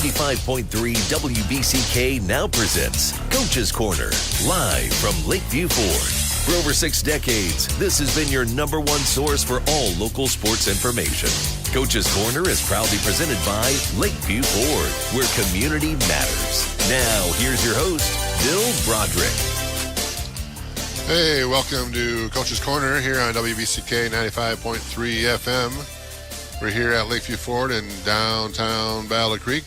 95.3 WBCK now presents Coach's Corner, live from Lakeview Ford. For over 6 decades, this has been your #1 source for all local sports information. Coach's Corner is proudly presented by Lakeview Ford, where community matters. Now, here's your host, Bill Broderick. Hey, welcome to Coach's Corner here on WBCK 95.3 FM. We're here at Lakeview Ford in downtown Battle Creek.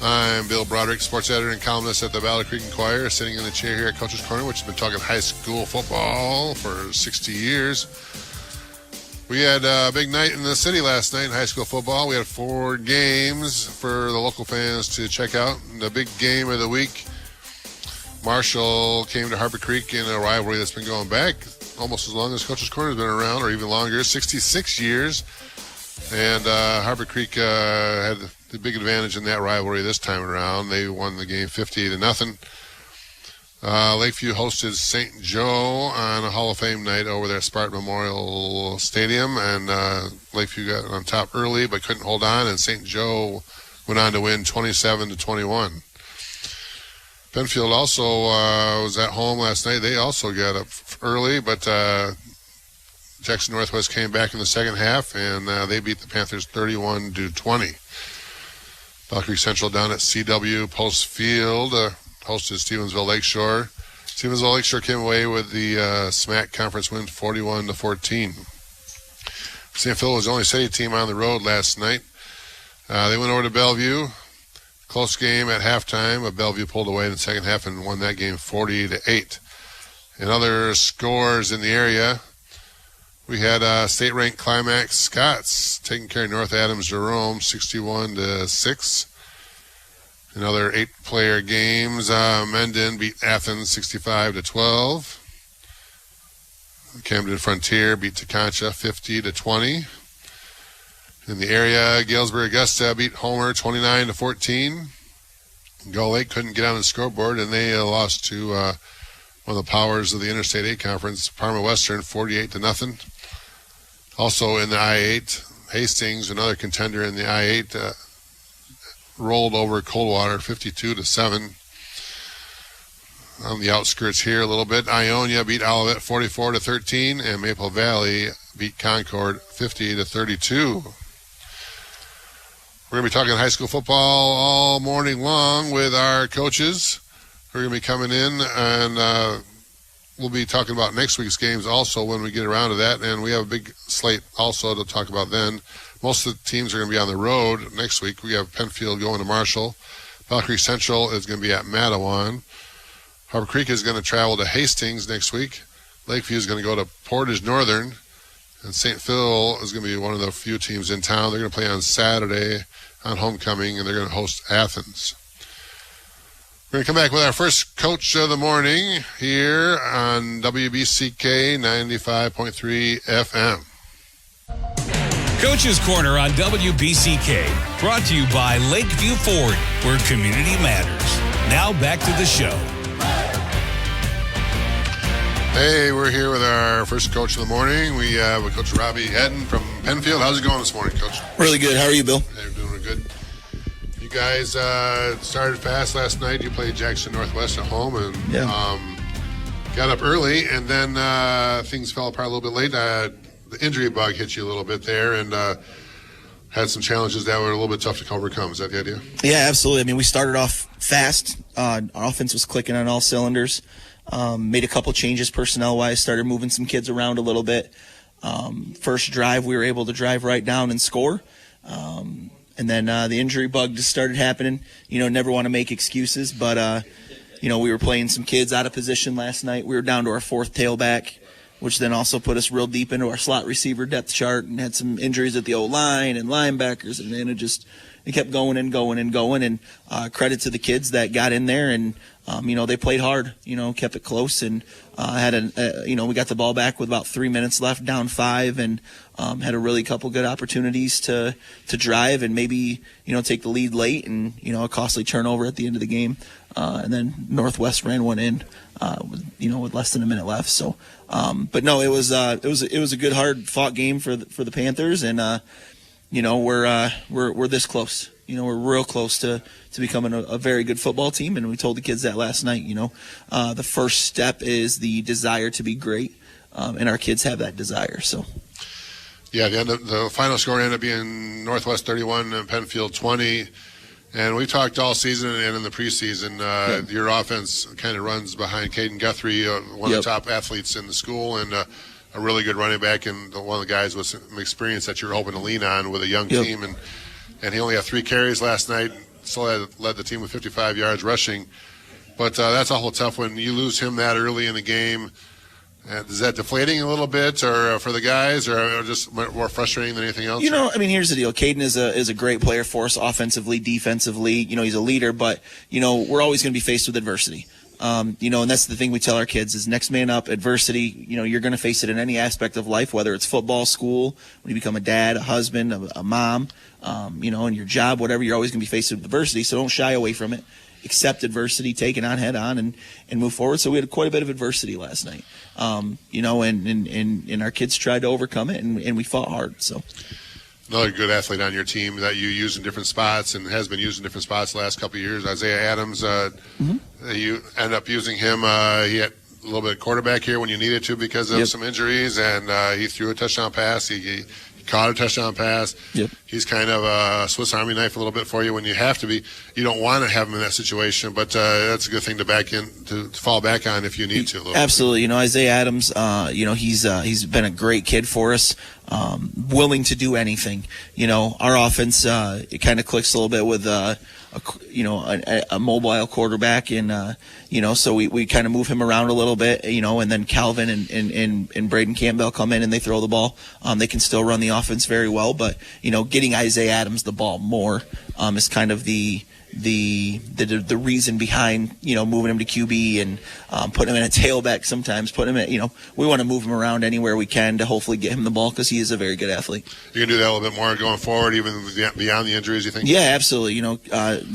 I'm Bill Broderick, sports editor and columnist at the Battle Creek Inquirer, sitting in the chair here at Coach's Corner, which has been talking high school football for 60 years. We had a big night in the city last night in high school football. We had 4 games for the local fans to check out. The big game of the week, Marshall came to Harbor Creek in a rivalry that's been going back almost as long as Coach's Corner has been around, or even longer, 66 years. And Harbor Creek had the big advantage in that rivalry this time around. They won the game 50-0. Lakeview hosted St. Joe on a Hall of Fame night over there at Spartan Memorial Stadium, and Lakeview got on top early but couldn't hold on, and St. Joe went on to win 27-21. Penfield also was at home last night. They also got up early, but Jackson Northwest came back in the second half, and they beat the Panthers 31-20. Battle Creek Central down at CW Post Field hosted Stevensville Lakeshore. Stevensville Lakeshore came away with the SMAC conference win 41-14. St. Phil was the only city team on the road last night. They went over to Bellevue. Close game at halftime, but Bellevue pulled away in the second half and won that game 40-8. And other scores in the area, we had state-ranked Climax Scots taking care of North Adams Jerome 61-6. In other 8-player games, Mendon beat Athens 65-12. Camden Frontier beat Teconcha 50-20. In the area, Galesburg Augusta beat Homer 29-14. Gull Lake couldn't get on the scoreboard, and they lost to one of the powers of the Interstate 8 Conference, Parma Western, 48-0. Also in the I-8, Hastings, another contender in the I-8, rolled over Coldwater 52-7. On the outskirts here a little bit, Ionia beat Olivet 44-13, and Maple Valley beat Concord 50-32. We're going to be talking high school football all morning long with our coaches who are going to be coming in, and we'll be talking about next week's games also when we get around to that, and we have a big slate also to talk about then. Most of the teams are going to be on the road next week. We have Penfield going to Marshall. Battle Creek Central is going to be at Matawan. Harbor Creek is going to travel to Hastings next week. Lakeview is going to go to Portage Northern. And St. Phil is going to be one of the few teams in town. They're going to play on Saturday on homecoming, and they're going to host Athens. We're going to come back with our first coach of the morning here on WBCK 95.3 FM. Coach's Corner on WBCK, brought to you by Lakeview Ford, where community matters. Now back to the show. Hey, we're here with our first coach of the morning. We have Coach Robbie Hedden from Penfield. How's it going this morning, Coach? Really good. How are you, Bill? Hey, we're doing good. You guys started fast last night. You played Jackson Northwest at home and got up early, and then things fell apart a little bit late. The injury bug hit you a little bit there, and had some challenges that were a little bit tough to overcome. Is that the idea? Yeah, absolutely. I mean, we started off fast. Our offense was clicking on all cylinders. Made a couple changes personnel-wise, started moving some kids around a little bit. First drive, we were able to drive right down and score. And then the injury bug just started happening. You know, never want to make excuses, but, we were playing some kids out of position last night. We were down to our 4th tailback, which then also put us real deep into our slot receiver depth chart, and had some injuries at the O-line and linebackers, and then it kept going and going and going. And credit to the kids that got in there and, they played hard, kept it close, and we got the ball back with about 3 minutes left, down 5, and had a really couple good opportunities to drive and maybe, take the lead late, and, a costly turnover at the end of the game. And then Northwest ran one in, with less than a minute left. So, but no, it was a good, hard fought game for the Panthers, and we're this close. We're real close to becoming a very good football team, and we told the kids that last night. The first step is the desire to be great, and our kids have that desire. So. Yeah, the final score ended up being Northwest 31 and Penfield 20. And we talked all season and in the preseason. Your offense kind of runs behind Caden Guthrie, one of the top athletes in the school, and a really good running back, and one of the guys with some experience that you're hoping to lean on with a young team. And he only had 3 carries last night, still led the team with 55 yards rushing. But that's awful tough when you lose him that early in the game. Is that deflating a little bit, or for the guys, or just more frustrating than anything else? Here's the deal. Caden is a great player for us, offensively, defensively. He's a leader, but we're always going to be faced with adversity. And that's the thing we tell our kids is next man up. Adversity. You're going to face it in any aspect of life, whether it's football, school, when you become a dad, a husband, a mom, in your job, whatever. You're always going to be faced with adversity. So don't shy away from it. Accept adversity, take it on head on, and move forward. So we had quite a bit of adversity last night, and our kids tried to overcome it, and we fought hard. So another good athlete on your team that you use in different spots and has been used in different spots the last couple of years, Isaiah Adams. You end up using him. He had a little bit of quarterback here when you needed to because of some injuries, and he threw a touchdown pass. He caught a touchdown pass. He's kind of a Swiss Army knife a little bit for you when you have to be. You don't want to have him in that situation, but that's a good thing to fall back on if you need to. Absolutely. Isaiah Adams, he's been a great kid for us, willing to do anything. Our offense, it kind of clicks a little bit with a mobile quarterback, and so we kind of move him around a little bit, and then Calvin and Braden Campbell come in and they throw the ball. They can still run the offense very well, but getting Isaiah Adams the ball more is kind of the reason behind moving him to QB and putting him in a tailback sometimes. Putting him at we want to move him around anywhere we can to hopefully get him the ball because he is a very good athlete. You're gonna do that a little bit more going forward, even beyond the injuries, you think? Yeah, absolutely.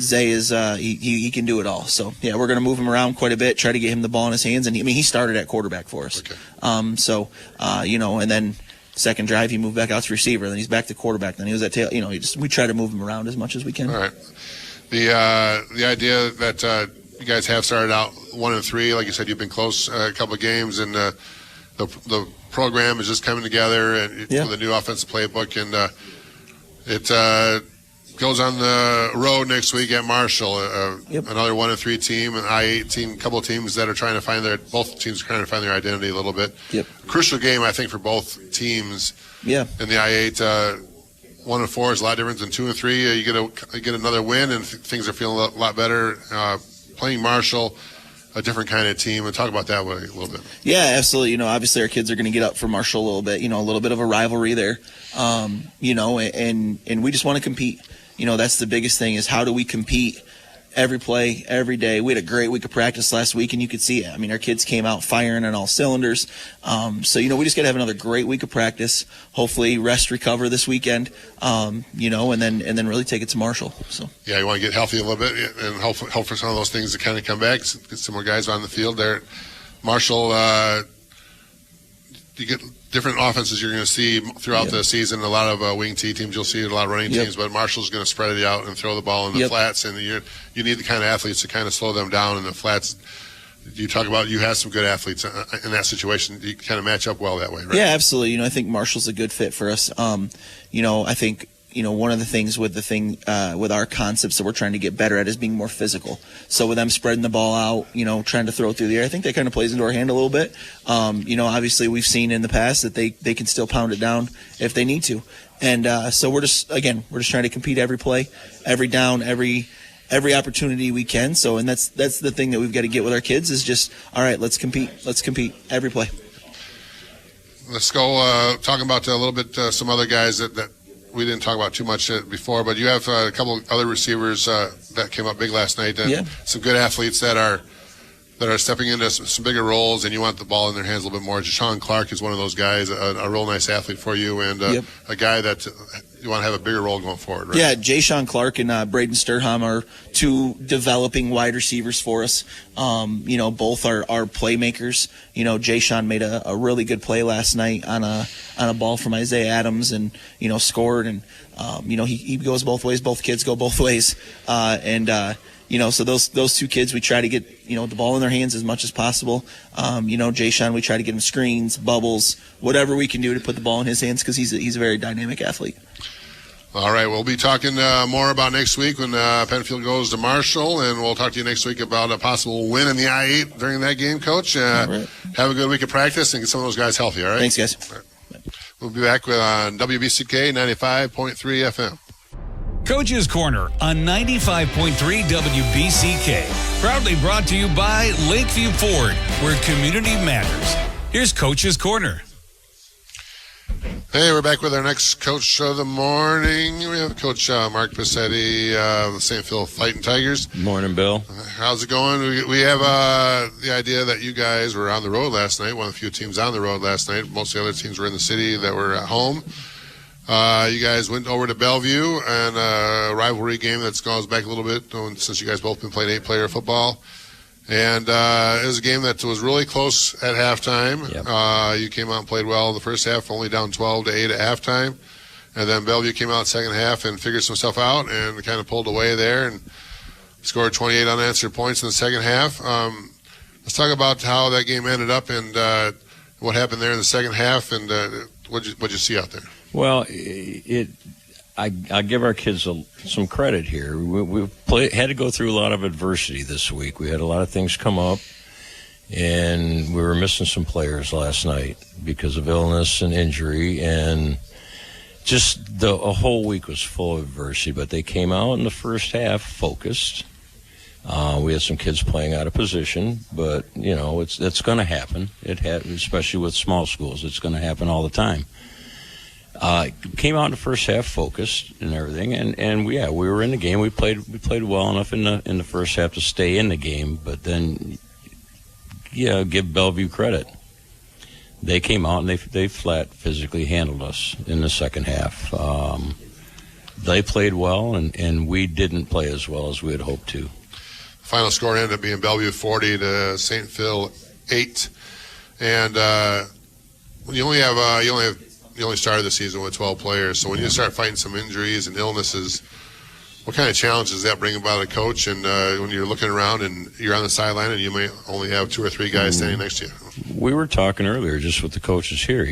Zay is he can do it all. So yeah, we're gonna move him around quite a bit, try to get him the ball in his hands, and he started at quarterback for us. Okay. And then. Second drive, he moved back out to receiver. Then he's back to quarterback. Then he was at tail. We try to move him around as much as we can. All right. The idea that you guys have started out 1-3, like you said, you've been close a couple of games, and the program is just coming together and with a new offensive playbook, and it goes on the road next week at Marshall. Another 1-3 team, an I-8 team, a couple of teams that are trying to find both teams are trying to find their identity a little bit. Crucial game, I think, for both teams. In the I-8, 1-4 is a lot different than 2-3. You get another win, and things are feeling a lot better. Playing Marshall, a different kind of team, and talk about that a little bit. Yeah, absolutely. Obviously our kids are going to get up for Marshall a little bit. A little bit of a rivalry there. And we just want to compete. That's the biggest thing is how do we compete every play, every day. We had a great week of practice last week, and you could see it. Our kids came out firing on all cylinders. So we just got to have another great week of practice. Hopefully rest, recover this weekend, and then really take it to Marshall. So yeah, you want to get healthy a little bit and hope for some of those things to kind of come back. Get some more guys on the field there. Marshall, you get different offenses you're going to see throughout the season. A lot of wing T teams you'll see, a lot of running teams, but Marshall's going to spread it out and throw the ball in the flats, and you need the kind of athletes to kind of slow them down in the flats. You talk about you have some good athletes in that situation. You kind of match up well that way, right? Yeah, absolutely. I think Marshall's a good fit for us. I think one of the things with with our concepts that we're trying to get better at is being more physical. So with them spreading the ball out, trying to throw it through the air, I think that kind of plays into our hand a little bit. Obviously we've seen in the past that they can still pound it down if they need to. And so we're just trying to compete every play, every down, every opportunity we can. So, and that's the thing that we've got to get with our kids is just, all right, let's compete every play. Let's go talking about a little bit some other guys that we didn't talk about too much before, but you have a couple of other receivers that came up big last night, and some good athletes that are stepping into some bigger roles, and you want the ball in their hands a little bit more. Jashawn Clark is one of those guys, a real nice athlete for you, and a guy that you want to have a bigger role going forward, right? Yeah, Jay-Sean Clark and Braden Sturham are two developing wide receivers for us. Both are playmakers. Jay-Sean made a really good play last night on a ball from Isaiah Adams and, scored. And, he goes both ways. Both kids go both ways. So those two kids, we try to get, the ball in their hands as much as possible. Jay-Sean, we try to get him screens, bubbles, whatever we can do to put the ball in his hands because he's a very dynamic athlete. All right, we'll be talking more about next week when Penfield goes to Marshall, and we'll talk to you next week about a possible win in the I-8 during that game, Coach. Right. Have a good week of practice and get some of those guys healthy, all right? Thanks, guys. All right. We'll be back on WBCK 95.3 FM. Coach's Corner on 95.3 WBCK. Proudly brought to you by Lakeview Ford, where community matters. Here's Coach's Corner. Hey, we're back with our next coach of the morning. We have Coach Mark Passetti of the St. Phil Fighting Tigers. Morning, Bill. How's it going? We have the idea that you guys were on the road last night, one of the few teams on the road last night. Most of the other teams were in the city that were at home. You guys went over to Bellevue and a rivalry game that goes back a little bit since you guys both been playing 8-player football. And it was a game that was really close at halftime. Yep. You came out and played well in the first half, only down 12-8 at halftime. And then Bellevue came out second half and figured some stuff out and kind of pulled away there and scored 28 unanswered points in the second half. Let's talk about how that game ended up and what happened there in the second half and what'd you see out there? Well, I give our kids some credit here. We had to go through a lot of adversity this week. We had a lot of things come up, and we were missing some players last night because of illness and injury, and just a whole week was full of adversity. But they came out in the first half focused. We had some kids playing out of position, but it's going to happen. Especially with small schools, it's going to happen all the time. Came out in the first half focused and everything, and we were in the game. We played well enough in the first half to stay in the game, but then give Bellevue credit. They came out and they flat physically handled us in the second half. They played well, and we didn't play as well as we had hoped to. Final score ended up being Bellevue 40 to St. Phil 8, and you only started the season with 12 players, so when you start fighting some injuries and illnesses, what kind of challenges does that bring about a coach? And when you're looking around and you're on the sideline and you may only have 2 or 3 guys standing next to you? We were talking earlier just with the coaches here.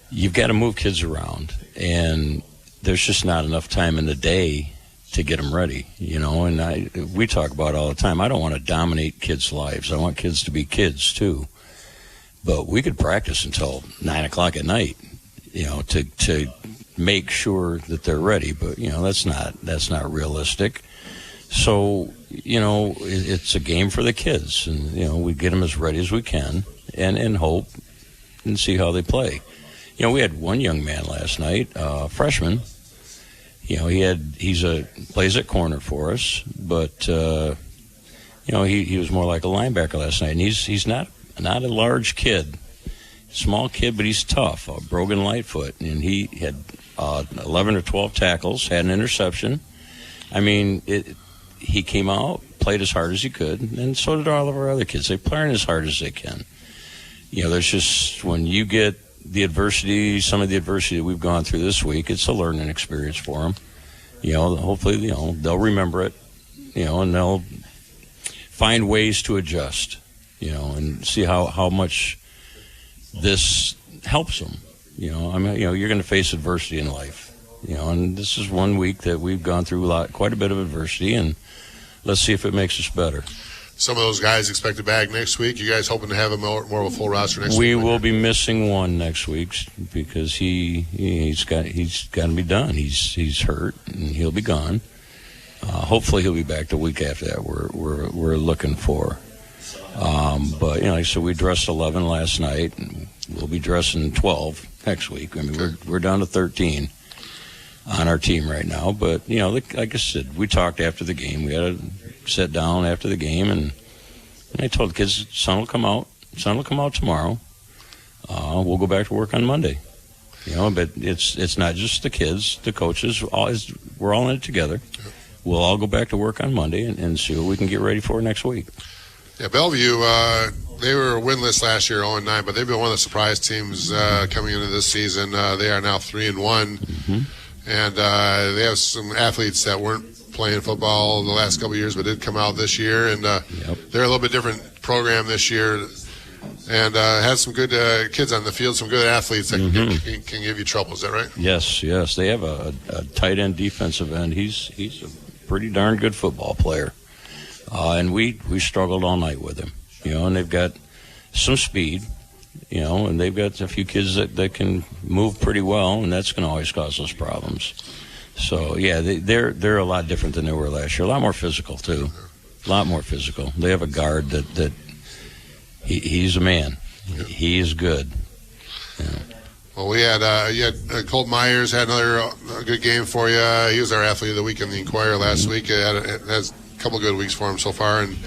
You've got to move kids around, and there's just not enough time in the day to get them ready. And we talk about it all the time. I don't want to dominate kids' lives. I want kids to be kids too. But we could practice until 9 o'clock at night, to make sure that they're ready. But that's not realistic. So it's a game for the kids, and we get them as ready as we can, and hope and see how they play. We had one young man last night, freshman. He plays at corner for us, but he was more like a linebacker last night, and he's not a large kid, small kid, but he's tough, a broken light foot, and he had 11 or 12 tackles, had an interception. I mean, he came out, played as hard as he could, and so did all of our other kids. They play as hard as they can. There's just, when you get the adversity, some of the adversity that we've gone through this week, it's a learning experience for them. Hopefully, they'll remember it, and they'll find ways to adjust. And see how much this helps them. You're going to face adversity in life. And this is one week that we've gone through quite a bit of adversity, and let's see if it makes us better. Some of those guys expected back next week. You guys hoping to have more of a full roster next week? We will be missing one next week because he's got to be done. He's hurt and he'll be gone. Hopefully he'll be back the week after that. We're looking for. But like I said, we dressed 11 last night, and we'll be dressing 12 next week. I mean, we're down to 13 on our team right now. But like I said, we talked after the game. We had to sit down after the game, and I told the kids, sun will come out. Sun will come out tomorrow. We'll go back to work on Monday. You know, but it's not just the kids, the coaches. We're all in it together. Yeah. We'll all go back to work on Monday and see what we can get ready for next week. Yeah, Bellevue, they were winless last year, 0-9, but they've been one of the surprise teams coming into this season. They are now 3-1, and they have some athletes that weren't playing football the last couple of years, but did come out this year, and they're a little bit different program this year, and had some good kids on the field, some good athletes that can give you trouble. Is that right? Yes. They have a tight end, defensive end. He's a pretty darn good football player, and we struggled all night with him. You know, and they've got some speed. You know, and they've got a few kids that can move pretty well, and that's going to always cause us problems. So, yeah, they're a lot different than they were last year. A lot more physical, too. A lot more physical. They have a guard that he's a man. Yep. He is good. Yeah. Well, we had Colt Myers had another good game for you. He was our athlete of the week in the Inquirer last week. Has a couple good weeks for him so far, and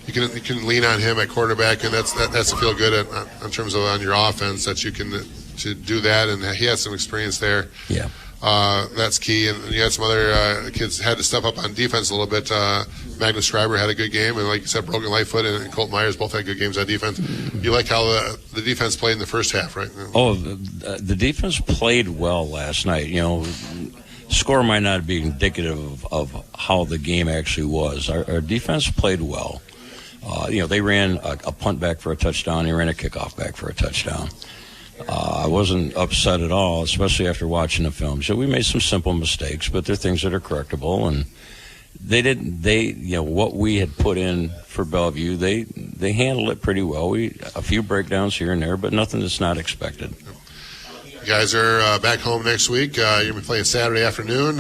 you can lean on him at quarterback, and that's to feel good in terms of on your offense that you can to do that, and he has some experience there. Yeah. That's key, and you had some other kids had to step up on defense a little bit. Magnus Schreiber had a good game, and like you said, Brogan Lightfoot and Colt Myers both had good games on defense. You like how the defense played in the first half, right? Oh, the defense played well last night. You know, score might not be indicative of how the game actually was. Our defense played well. You know, they ran a punt back for a touchdown. They ran a kickoff back for a touchdown. I wasn't upset at all, especially after watching the film. So we made some simple mistakes, but they're things that are correctable. And you know, what we had put in for Bellevue, they handled it pretty well. A few breakdowns here and there, but nothing that's not expected. You guys are back home next week. You're going to be playing Saturday afternoon.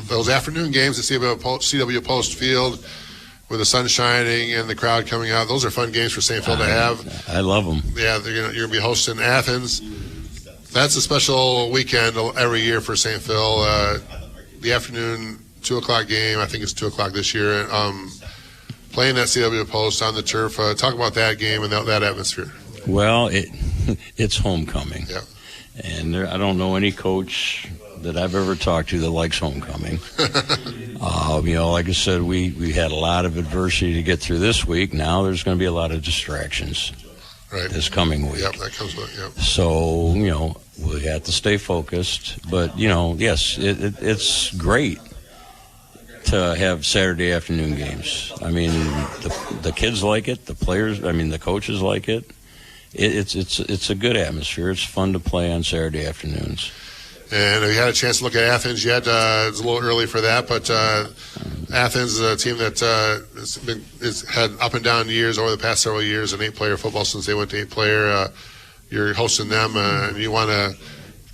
Those afternoon games at CW Post Field, with the sun shining and the crowd coming out, those are fun games for St. Phil to have. I love them. Yeah, you're going to be hosting Athens. That's a special weekend every year for St. Phil. The afternoon 2 o'clock game, I think it's 2 o'clock this year. Playing at CW Post on the turf. Talk about that game and that atmosphere. Well, it's homecoming. Yeah. And I don't know any coach that I've ever talked to that likes homecoming. You know, like I said, we had a lot of adversity to get through this week. Now there's going to be a lot of distractions this coming week. Yep, that comes with it. Yep. So, you know, we have to stay focused. But, you know, yes, it's great to have Saturday afternoon games. I mean, the kids like it. The players, the coaches like it. It's a good atmosphere. It's fun to play on Saturday afternoons. And have you had a chance to look at Athens yet? It's a little early for that, but Athens is a team that has had up and down years over the past several years in 8-player football since they went to 8-player. You're hosting them, and you want to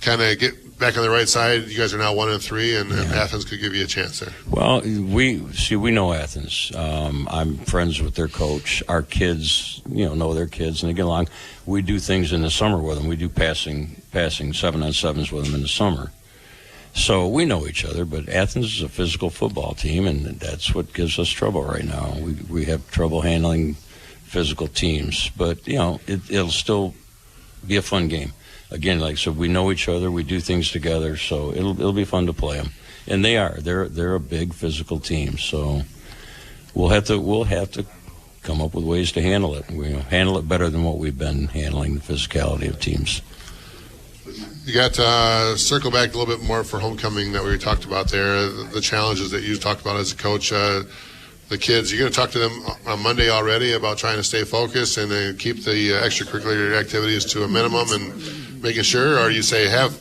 kind of get back on the right side. You guys are now 1-3, and Athens could give you a chance there. Well, we know Athens. I'm friends with their coach. Our kids, know their kids, and they get along. We do things in the summer with them. We do passing 7-on-7s with them in the summer. So we know each other, but Athens is a physical football team, and that's what gives us trouble right now. We have trouble handling physical teams, but, it'll still be a fun game. Again, like I said, we know each other, we do things together, so it'll be fun to play them. And they're a big physical team, so we'll have to come up with ways to handle it. We handle it better than what we've been handling the physicality of teams. You got to circle back a little bit more for homecoming that we talked about there, the challenges that you talked about as a coach. The kids, you're going to talk to them on Monday already about trying to stay focused and then keep the extracurricular activities to a minimum and making sure, or you say have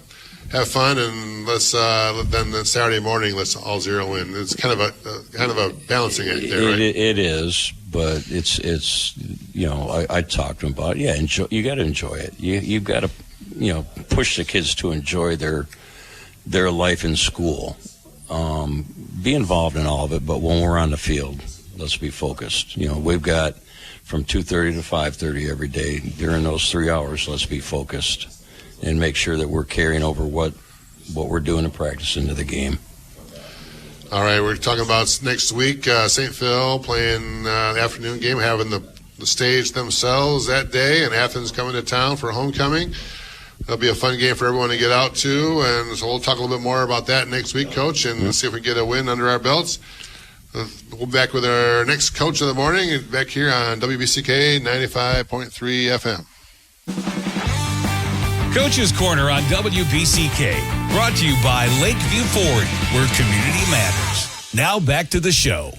fun and let's then Saturday morning let's all zero in. It's kind of a balancing act there, right? It is, but it's I talked to them about it. Yeah, you got to enjoy it. You've got to push the kids to enjoy their life in school. Be involved in all of it, but when we're on the field, let's be focused. We've got from 2:30 to 5:30 every day. During those 3 hours, let's be focused and make sure that we're carrying over what we're doing in practice into the game. All right, we're talking about next week, St. Phil playing the afternoon game, having the stage themselves that day, and Athens coming to town for homecoming. it'll be a fun game for everyone to get out to, and so we'll talk a little bit more about that next week, Coach, and see if we get a win under our belts. We'll be back with our next Coach of the Morning back here on WBCK 95.3 FM. Coach's Corner on WBCK, brought to you by Lakeview Ford, where community matters. Now back to the show.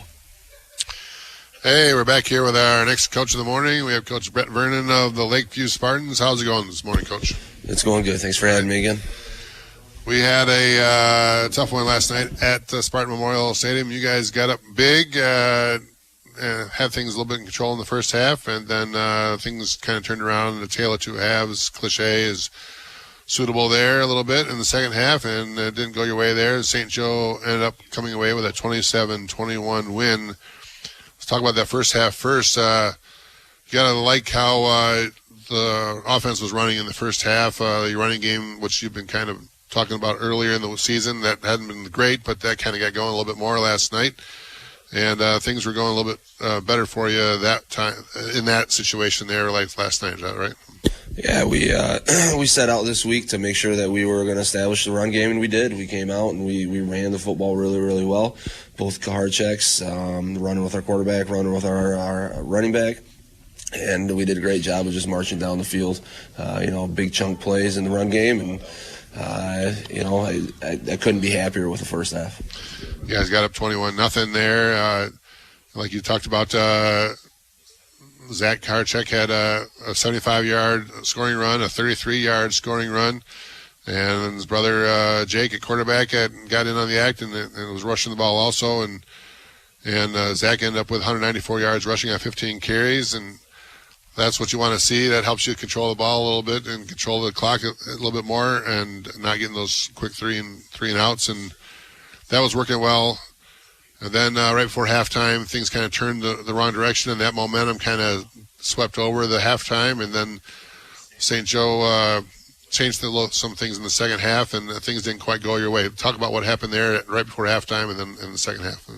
Hey, we're back here with our next Coach of the Morning. We have Coach Brett Vernon of the Lakeview Spartans. How's it going this morning, Coach? It's going good. Thanks for having me again. We had a tough one last night at Spartan Memorial Stadium. You guys got up big, and had things a little bit in control in the first half, and then things kind of turned around in the tale of two halves. Cliche is suitable there a little bit in the second half, and it didn't go your way there. St. Joe ended up coming away with a 27-21 win. Let's talk about that first half first. You got to like how the offense was running in the first half. Your running game, which you've been kind of talking about earlier in the season, that hadn't been great, but that kind of got going a little bit more last night. And things were going a little bit better for you that time in that situation there, like last night. Is that right? Yeah, we set out this week to make sure that we were going to establish the run game, and we did. We came out and we ran the football really, really well. Both hard checks, running with our quarterback, running with our running back. And we did a great job of just marching down the field, big chunk plays in the run game. And, I couldn't be happier with the first half. You guys got up 21-0 there. Like you talked about, Zach Karchek had a 75-yard scoring run, a 33-yard scoring run. And his brother Jake at quarterback got in on the act and was rushing the ball also. And Zach ended up with 194 yards rushing on 15 carries. And that's what you want to see. That helps you control the ball a little bit and control the clock a little bit more and not getting those quick three and outs. And that was working well. And then right before halftime, things kind of turned the wrong direction, and that momentum kind of swept over the halftime. And then St. Joe changed some things in the second half, and things didn't quite go your way. Talk about what happened there right before halftime and then in the second half.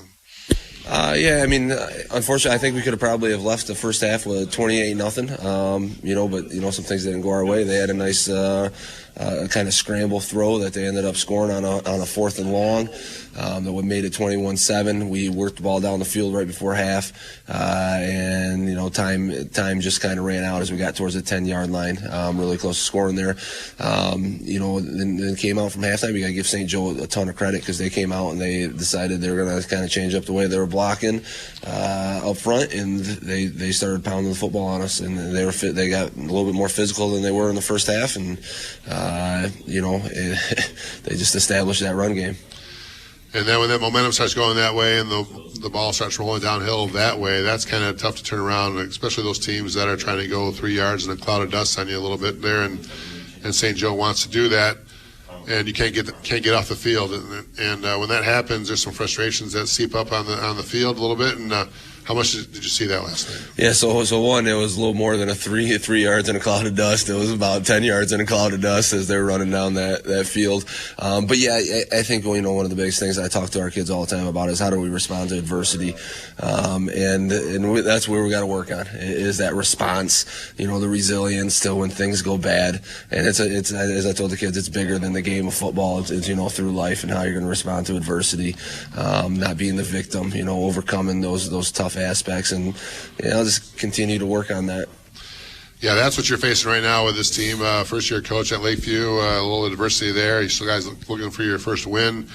Unfortunately, I think we could have probably have left the first half with 28-0. But some things didn't go our way. They had a nice kind of scramble throw that they ended up scoring on a 4th and long. That would made it 21-7. We worked the ball down the field right before half, and time just kind of ran out as we got towards the 10-yard line. Really close to scoring there. Then came out from halftime. You got to give St. Joe a ton of credit because they came out and they decided they were going to kind of change up the way they were blocking up front, and they started pounding the football on us, and they got a little bit more physical than they were in the first half, and they just established that run game. And then when that momentum starts going that way and the ball starts rolling downhill that way, that's kind of tough to turn around, especially those teams that are trying to go 3 yards in a cloud of dust on you a little bit there. And St. Joe wants to do that, and you can't get off the field. And when that happens, there's some frustrations that seep up on the field a little bit. And how much did you see that last night? Yeah, so one, it was a little more than 3 yards in a cloud of dust. It was about 10 yards in a cloud of dust as they were running down that field. But yeah, I think one of the biggest things I talk to our kids all the time about is how do we respond to adversity, and that's where we got to work on is that response. The resilience to when things go bad. And it's as I told the kids, it's bigger than the game of football. It's through life and how you're going to respond to adversity, not being the victim. Overcoming those tough aspects, and I'll just continue to work on that. Yeah, that's what you're facing right now with this team. First-year coach at Lakeview, a little adversity there. You still guys looking for your first win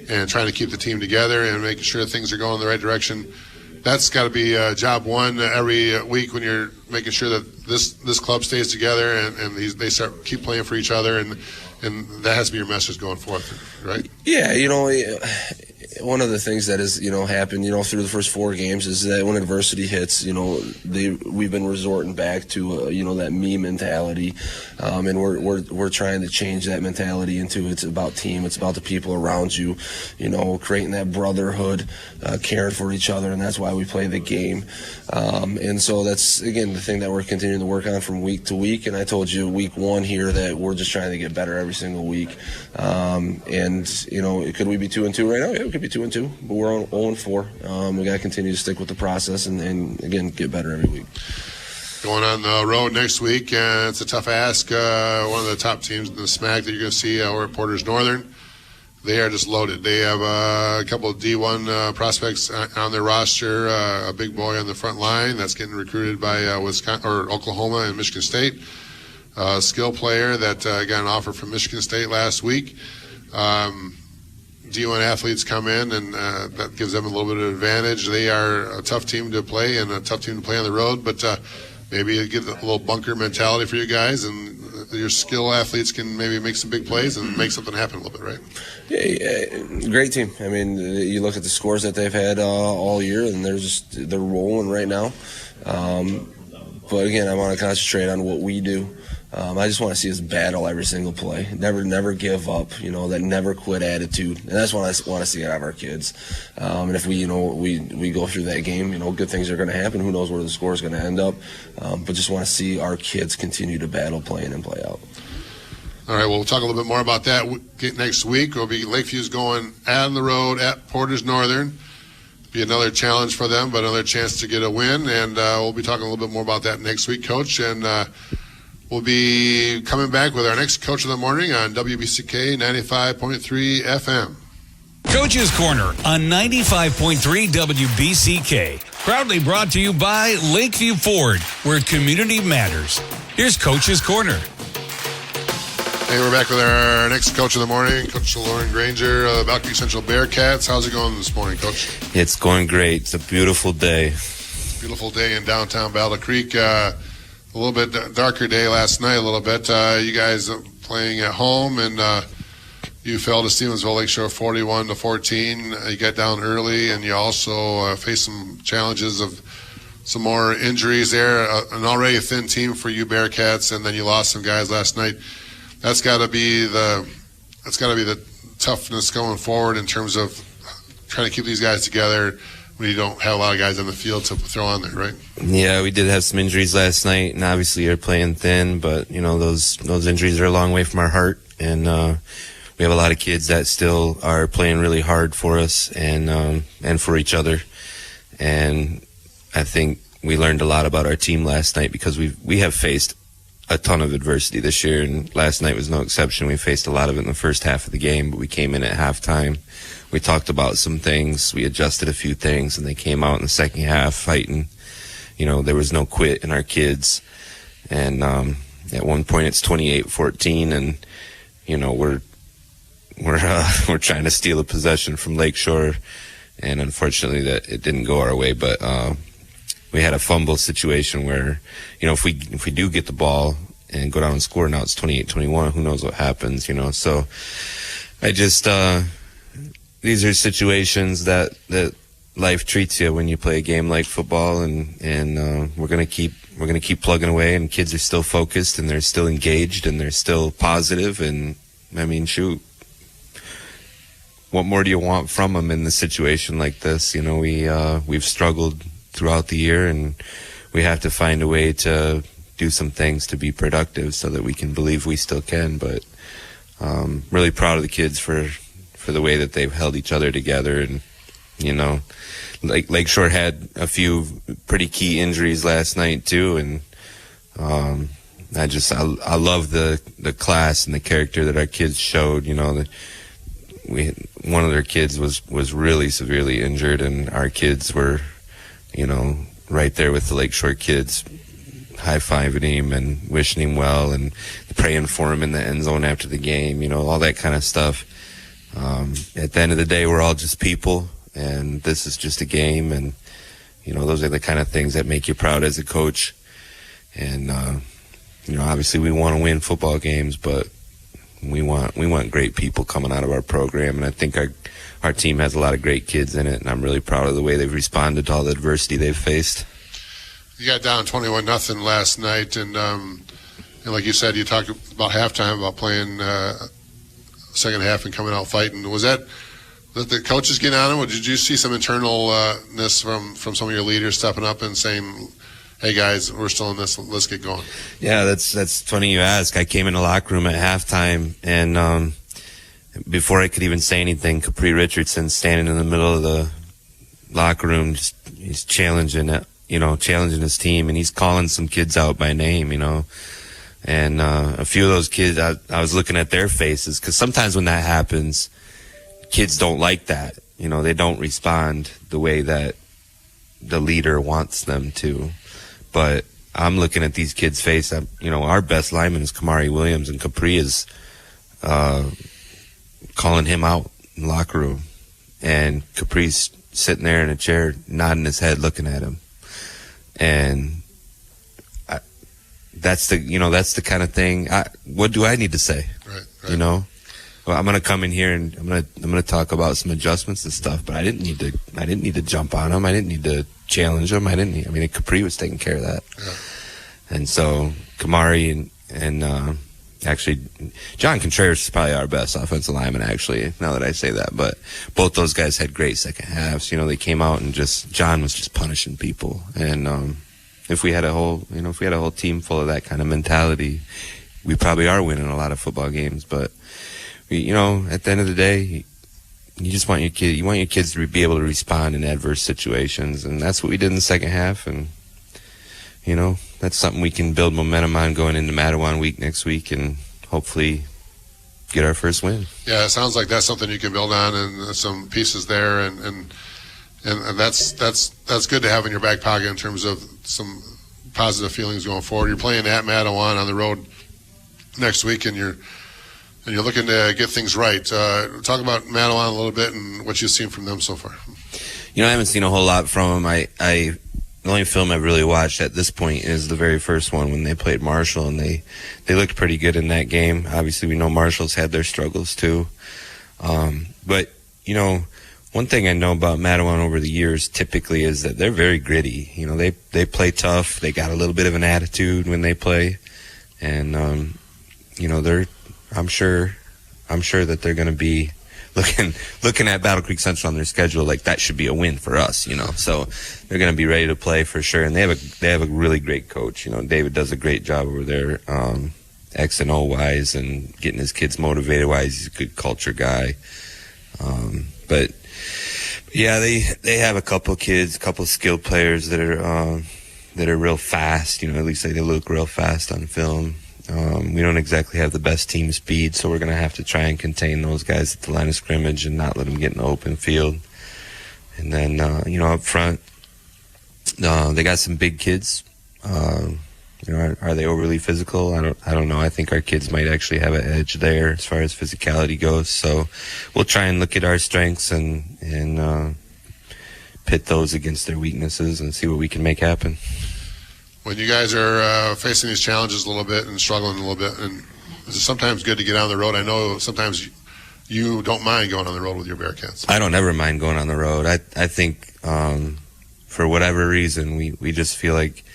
and trying to keep the team together and making sure things are going in the right direction. That's got to be job one every week when you're making sure that this club stays together and they keep playing for each other, and that has to be your message going forth, right? Yeah, one of the things that has happened through the first 4 games is that when adversity hits, we've been resorting back to that me mentality, and we're trying to change that mentality into it's about team, it's about the people around you, creating that brotherhood, caring for each other, and that's why we play the game. And so that's again the thing that we're continuing to work on from week to week. And I told you week 1 here that we're just trying to get better every single week. Could we be 2-2 right now? Yeah, we could be 2-2, but we're on 0-4. We got to continue to stick with the process and again get better every week. going on the road next week, and it's a tough ask. One of the top teams in the SMAC that you're going to see over at Porter's Northern. They are just loaded. They have a couple of D1 prospects on their roster. A big boy on the front line that's getting recruited by Wisconsin or Oklahoma and Michigan State. A skill player that got an offer from Michigan State last week. D1 athletes come in, and that gives them a little bit of advantage. They are a tough team to play and a tough team to play on the road, but maybe it gives a little bunker mentality for you guys, and your skill athletes can maybe make some big plays and make something happen a little bit, right? Yeah, great team. I mean, you look at the scores that they've had all year, and they're rolling right now. But again, I want to concentrate on what we do. I just want to see us battle every single play. Never give up. That never quit attitude, and that's what I want to see out of our kids. And if we go through that game, good things are going to happen. Who knows where the score is going to end up? But just want to see our kids continue to battle, play in and play out. All right, well, we'll talk a little bit more about that next week. It'll be Lakeview's going on the road at Porter's Northern. Be another challenge for them, but another chance to get a win. And we'll be talking a little bit more about that next week, Coach. And we'll be coming back with our next Coach of the Morning on WBCK 95.3 FM. Coach's Corner on 95.3 WBCK. Proudly brought to you by Lakeview Ford, where community matters. Here's Coach's Corner. Hey, we're back with our next Coach of the Morning, Coach Lauren Granger of the Battle Creek Central Bearcats. How's it going this morning, Coach? It's going great. It's a beautiful day. Beautiful day in downtown Battle Creek. A little bit darker day last night, a little bit. You guys playing at home, and you fell to Stevensville Lakeshore 41-14. You got down early, and you also faced some challenges of some more injuries there. An already thin team for you Bearcats, and then you lost some guys last night. That's got to be the toughness going forward in terms of trying to keep these guys together when you don't have a lot of guys on the field to throw on there, right? Yeah, we did have some injuries last night, and obviously you're playing thin, but those injuries are a long way from our heart, and we have a lot of kids that still are playing really hard for us and for each other. And I think we learned a lot about our team last night because we have faced a ton of adversity this year, and last night was no exception. We faced a lot of it in the first half of the game, but we came in at halftime. We talked about some things, we adjusted a few things, and they came out in the second half fighting. There was no quit in our kids, and at one point it's 28-14, and we're trying to steal a possession from Lakeshore, and unfortunately that it didn't go our way, but we had a fumble situation where, if we do get the ball and go down and score, now it's 28-21, who knows what happens, So I just, these are situations that life treats you when you play a game like football, and we're gonna keep plugging away, and kids are still focused, and they're still engaged, and they're still positive, and I mean, shoot, what more do you want from them in a situation like this? We've struggled throughout the year, and we have to find a way to do some things to be productive so that we can believe we still can. But really proud of the kids for the way that they've held each other together. And Lakeshore had a few pretty key injuries last night too, and I love the class and the character that our kids showed. One of their kids was really severely injured, and our kids were right there with the Lakeshore kids, high-fiving him and wishing him well and praying for him in the end zone after the game, all that kind of stuff. At the end of the day, we're all just people, and this is just a game, and, those are the kind of things that make you proud as a coach. And, obviously we want to win football games, but we want great people coming out of our program, and I think our team has a lot of great kids in it, and I'm really proud of the way they've responded to all the adversity they've faced. You got down 21-0 last night, and like you said, you talked about halftime about playing second half and coming out fighting. Was that the coaches getting on them, or did you see some internalness from some of your leaders stepping up and saying, hey guys, we're still in this, let's get going? Yeah, that's funny you ask. I came in the locker room at halftime, and before I could even say anything, Capri Richardson standing in the middle of the locker room, he's challenging challenging his team, and he's calling some kids out by name, And a few of those kids, I was looking at their faces, because sometimes when that happens, kids don't like that. They don't respond the way that the leader wants them to. But I'm looking at these kids' face. Our best lineman is Kamari Williams, and Capri is calling him out in the locker room. And Capri's sitting there in a chair, nodding his head, looking at him. And that's the kind of thing. What do I need to say? Right. Well, I'm gonna come in here and I'm gonna talk about some adjustments and stuff. But I didn't need to jump on him. I didn't need to challenge him. Capri was taking care of that. Yeah. And so Kamari and actually John Contreras is probably our best offensive lineman. Actually, now that I say that, but both those guys had great second halves. They came out and John was just punishing people. And if we had a whole team full of that kind of mentality, we probably are winning a lot of football games. But at the end of the day, you just want your kids to be able to respond in adverse situations, and that's what we did in the second half. And that's something we can build momentum on going into Mattawan week next week, and hopefully get our first win. Yeah, it sounds like that's something you can build on, and some pieces there, and that's good to have in your back pocket in terms of some positive feelings going forward. You're playing at Mattawan on the road next week, and you're looking to get things right. Talk about Mattawan a little bit and what you've seen from them so far. I haven't seen a whole lot from them. The only film I've really watched at this point is the very first one when they played Marshall, and they looked pretty good in that game. Obviously, we know Marshall's had their struggles too. But one thing I know about Mattawan over the years typically is that they're very gritty. They play tough. They got a little bit of an attitude when they play, and I'm sure that they're going to be looking at Battle Creek Central on their schedule like that should be a win for us. So they're going to be ready to play for sure, and they have a really great coach. David does a great job over there, X and O wise, and getting his kids motivated wise. He's a good culture guy. But yeah, they have a couple skilled players that are real fast. At least they look real fast on film. We don't exactly have the best team speed, so we're going to have to try and contain those guys at the line of scrimmage and not let them get in the open field. And then, up front, they got some big kids. Are they overly physical? I don't know. I think our kids might actually have an edge there as far as physicality goes. So we'll try and look at our strengths and pit those against their weaknesses and see what we can make happen. When you guys are facing these challenges a little bit and struggling a little bit, and it's sometimes good to get on the road. I know sometimes you don't mind going on the road with your Bearcats. I don't ever mind going on the road. I think for whatever reason, we just feel like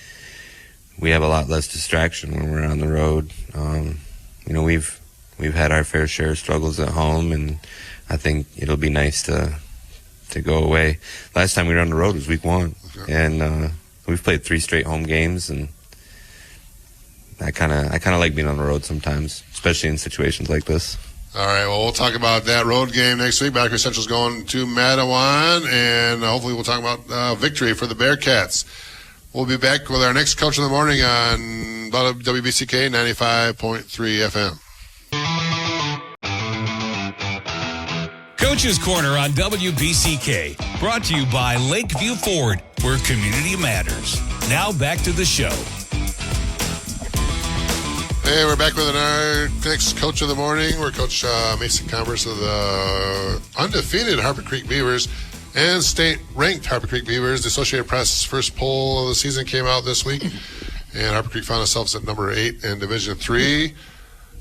we have a lot less distraction when we're on the road. We've had our fair share of struggles at home, and I think it'll be nice to go away. Last time we were on the road was week 1, and we've played 3 straight home games, and I kind of like being on the road sometimes, especially in situations like this. All right, well, we'll talk about that road game next week. Battle Creek Central's going to Mattawan, and hopefully we'll talk about victory for the Bearcats. We'll be back with our next Coach in the Morning on WBCK 95.3 FM. Coach's Corner on WBCK, brought to you by Lakeview Ford, where community matters. Now back to the show. Hey, we're back with our next Coach of the Morning. We're Coach Mason Converse of the undefeated Harper Creek Beavers and state-ranked Harper Creek Beavers. The Associated Press first poll of the season came out this week, and Harper Creek found themselves at number 8 in Division III.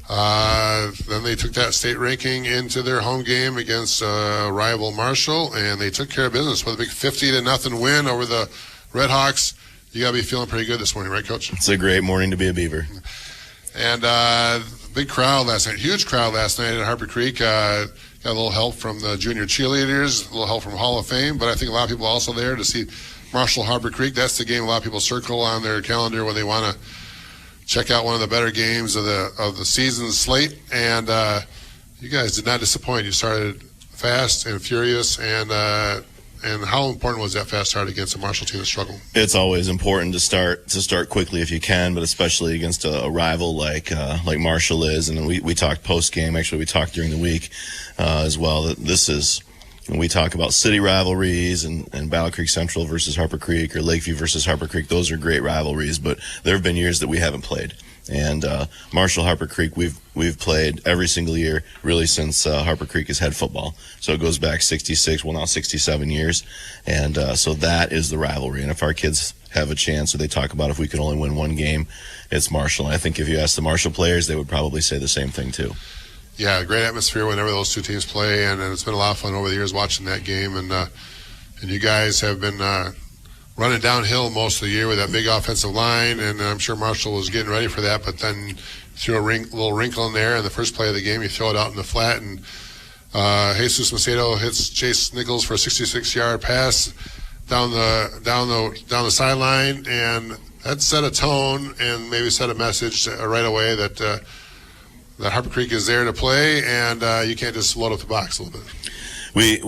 Then they took that state ranking into their home game against rival Marshall, and they took care of business with a big 50-0 win over the Red Hawks. You got to be feeling pretty good this morning, right, Coach? It's a great morning to be a Beaver. And big crowd last night, huge crowd last night at Harper Creek. Got a little help from the junior cheerleaders, a little help from Hall of Fame, but I think a lot of people also there to see Marshall Harper Creek. That's the game a lot of people circle on their calendar when they want to check out one of the better games of the season slate. And you guys did not disappoint. You started fast and furious, and and how important was that fast start against a Marshall team that struggled? It's always important to start quickly if you can, but especially against a rival like Marshall is. And we talked post game. Actually, we talked during the week as well. That this is. When we talk about city rivalries and Battle Creek Central versus Harper Creek or Lakeview versus Harper Creek, those are great rivalries, but there have been years that we haven't played. And Marshall, Harper Creek, we've played every single year really since Harper Creek has had football. So it goes back 66, well now 67 years. And so that is the rivalry. And if our kids have a chance, or they talk about if we could only win one game, it's Marshall. And I think if you ask the Marshall players, they would probably say the same thing too. Yeah, great atmosphere whenever those two teams play, and it's been a lot of fun over the years watching that game. And you guys have been running downhill most of the year with that big offensive line, and I'm sure Marshall was getting ready for that. But then threw a little wrinkle in there, and the first play of the game, you throw it out in the flat, and Jesus Macedo hits Chase Nichols for a 66-yard pass down the sideline, and that set a tone and maybe set a message right away that Harper Creek is there to play, and you can't just load up the box a little bit.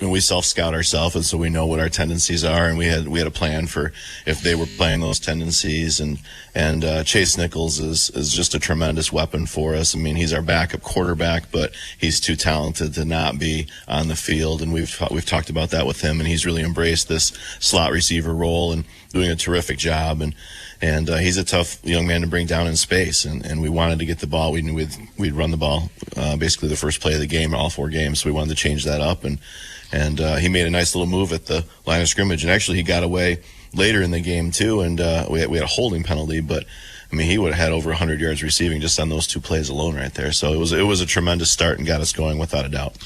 We self-scout ourselves, and so we know what our tendencies are, and we had a plan for if they were playing those tendencies. And Chase Nichols is just a tremendous weapon for us. I mean, he's our backup quarterback, but he's too talented to not be on the field, and we've talked about that with him, and he's really embraced this slot receiver role and doing a terrific job. And he's a tough young man to bring down in space, and we wanted to get the ball. We knew we'd run the ball basically the first play of the game, all 4 games, so we wanted to change that up. And he made a nice little move at the line of scrimmage, and actually he got away later in the game too, and we had a holding penalty, but I mean he would have had over 100 yards receiving just on those 2 plays alone right there. So it was a tremendous start and got us going without a doubt.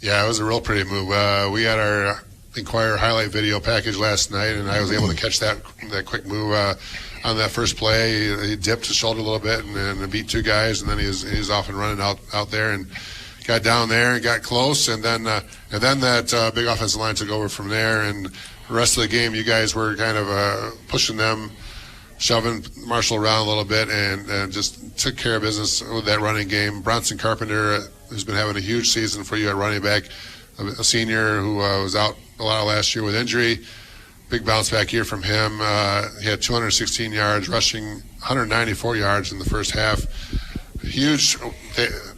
Yeah, it was a real pretty move. We had our Inquirer highlight video package last night, and I was able to catch that quick move on that first play. He dipped his shoulder a little bit and beat 2 guys, and then he was off and running out there and got down there and got close, and then that big offensive line took over from there. And the rest of the game, you guys were kind of pushing them, shoving Marshall around a little bit, and just took care of business with that running game. Bronson Carpenter, who's been having a huge season for you at running back, a senior who was out a lot of last year with injury. Big bounce back year from him. He had 216 yards, rushing 194 yards in the first half. Huge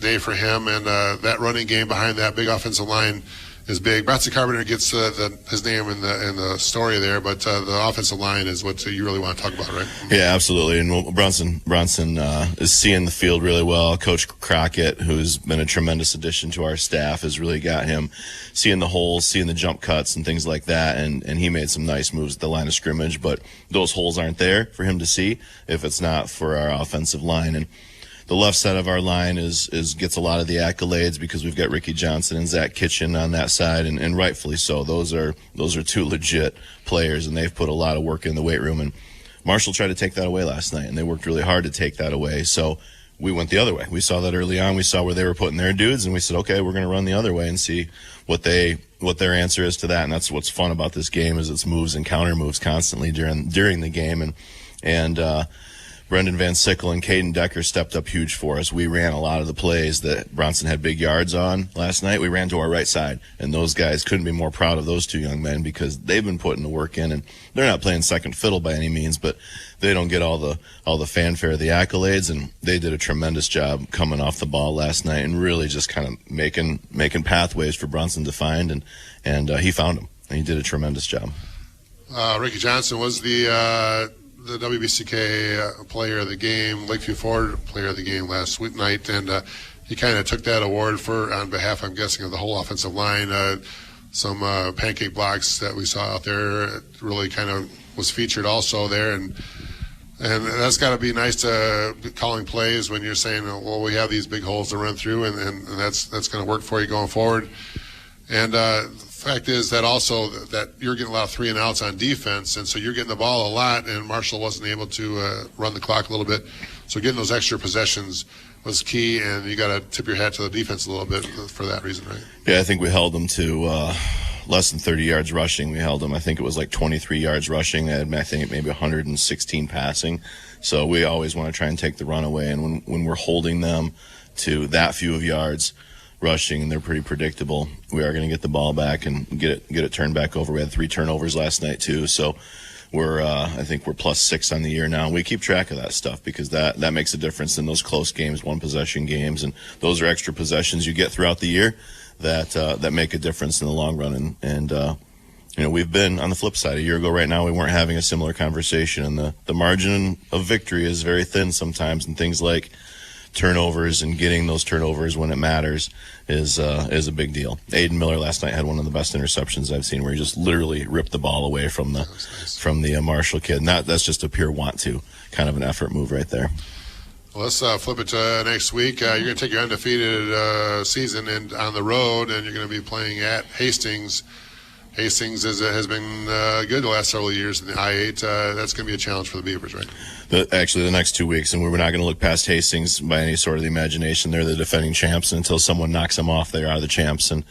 day for him, and that running game behind that big offensive line is big. Bronson Carpenter gets his name in the story there, but the offensive line is what you really want to talk about, right? Yeah, absolutely. And Bronson is seeing the field really well. Coach Crockett, who's been a tremendous addition to our staff, has really got him seeing the holes, seeing the jump cuts and things like that, and he made some nice moves at the line of scrimmage, but those holes aren't there for him to see if it's not for our offensive line. And the left side of our line gets a lot of the accolades because we've got Ricky Johnson and Zach Kitchen on that side, and rightfully so. Those are 2 legit players, and they've put a lot of work in the weight room. And Marshall tried to take that away last night, and they worked really hard to take that away. So we went the other way. We saw that early on. We saw where they were putting their dudes, and we said, okay, we're going to run the other way and see what their answer is to that. And that's what's fun about this game is it's moves and counter moves constantly during the game. And Brendan Van Sickle and Caden Decker stepped up huge for us. We ran a lot of the plays that Bronson had big yards on last night. We ran to our right side, and those guys couldn't be more proud of those 2 young men because they've been putting the work in, and they're not playing second fiddle by any means, but they don't get all the fanfare, the accolades, and they did a tremendous job coming off the ball last night and really just kind of making pathways for Bronson to find, and he found them, and he did a tremendous job. Ricky Johnson was the WBCK player of the game, Lakeview Ford player of the game last night, and he kind of took that award on behalf, I'm guessing, of the whole offensive line. Some pancake blocks that we saw out there really kind of was featured also there, and that's got to be nice to calling plays when you're saying, well, we have these big holes to run through, and that's going to work for you going forward. And the fact is that also that you're getting a lot of 3 and outs on defense, and so you're getting the ball a lot, and Marshall wasn't able to run the clock a little bit. So getting those extra possessions was key, and you got to tip your hat to the defense a little bit for that reason, right? Yeah, I think we held them to less than 30 yards rushing. We held them, I think it was like 23 yards rushing. They had, I think, maybe 116 passing. So we always want to try and take the run away, and when we're holding them to that few of yards, rushing, and they're pretty predictable. We are going to get the ball back and get it turned back over. We had 3 turnovers last night too, so I think we're +6 on the year now. We keep track of that stuff because that makes a difference in those close games, 1-possession games, and those are extra possessions you get throughout the year that make a difference in the long run. And we've been on the flip side. A year ago right now, we weren't having a similar conversation, and the margin of victory is very thin sometimes, and things like turnovers and getting those turnovers when it matters is a big deal. Aiden Miller last night had one of the best interceptions I've seen, where he just literally ripped the ball away from the Marshall kid. And that's just a pure want to kind of an effort move right there. Well, let's flip it to next week. You're going to take your undefeated season on the road, and you're going to be playing at Hastings. Hastings has been good the last several years in the I-8. That's going to be a challenge for the Beavers, right? Actually, the next 2 weeks, and we're not going to look past Hastings by any sort of the imagination. They're the defending champs, and until someone knocks them off, they are the champs. And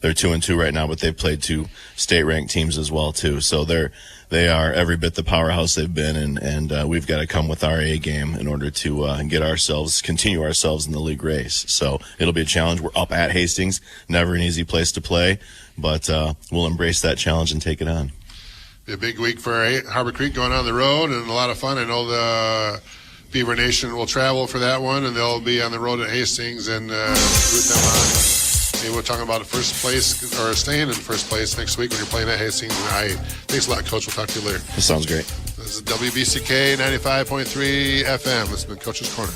they're 2-2 right now, but they've played 2 state-ranked teams as well too. So they are every bit the powerhouse they've been, and we've got to come with our A game in order to continue ourselves in the league race. So it'll be a challenge. We're up at Hastings, never an easy place to play, but we'll embrace that challenge and take it on. Be a big week for Harbor Creek going on the road, and a lot of fun. I know the Beaver Nation will travel for that one, and they'll be on the road at Hastings and root them on. Maybe we're talking about first place or staying in first place next week when you're playing at Hastings. And thanks a lot, Coach. We'll talk to you later. That sounds great. This is WBCK 95.3 FM. This has been Coach's Corner.